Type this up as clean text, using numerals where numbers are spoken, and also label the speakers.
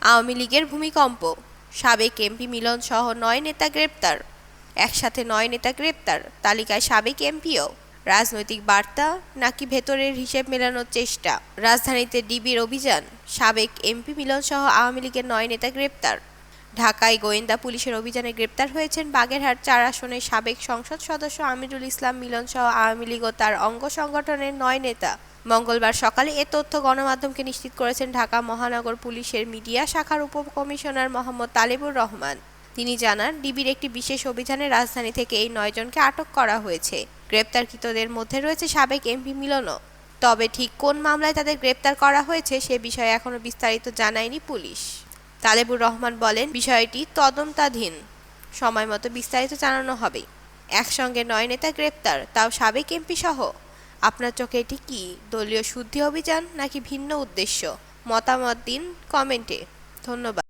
Speaker 1: আওয়ামী লীগের ভূমিকম্প, সাবেক এমপি মিলন সহ ৯ নেতা গ্রেপ্তার। একসাথে ৯ নেতা গ্রেপ্তার, তালিকায় সাবেক এমপিও। রাজনৈতিক বার্তা নাকি ভেতরের হিসেব মেলানোর চেষ্টা? রাজধানীতে ডিবির অভিযান, সাবেক এমপি মিলন সহ আওয়ামী লীগের ৯ নেতা গ্রেপ্তার। ঢাকায় গোয়েন্দা পুলিশের অভিযানে গ্রেপ্তার হয়েছেন বাগেরহাট ৪ আসনের সাবেক সংসদ সদস্য আমিরুল ইসলাম মিলন সহ আওয়ামী লীগ ও তার অঙ্গ সংগঠনের ৯ নেতা। মঙ্গলবার সকালে এ তথ্য গণমাধ্যমকে নিশ্চিত করেছেন ঢাকা মহানগর পুলিশের মিডিয়া শাখার উপকমিশনার মোহাম্মদ তালেবুর রহমান। তিনি জানান, ডিবির একটি বিশেষ অভিযানে রাজধানী থেকে এই ৯ জনকে আটক করা হয়েছে। গ্রেপ্তারকৃতদের মধ্যে রয়েছে সাবেক এমপি মিলনও। তবে ঠিক কোন মামলায় তাদের গ্রেপ্তার করা হয়েছে সে বিষয়ে এখনও বিস্তারিত জানায়নি পুলিশ। তালেবুর রহমান বলেন, বিষয়টি তদন্তাধীন, সময়মতো বিস্তারিত জানানো হবে। একসঙ্গে ৯ নেতা গ্রেপ্তার, তাও সাবেক এমপি সহ। আপনার চোখে এটি কি দলীয় শুদ্ধি অভিযান নাকি ভিন্ন উদ্দেশ্য? মতামত দিন কমেন্টে। ধন্যবাদ।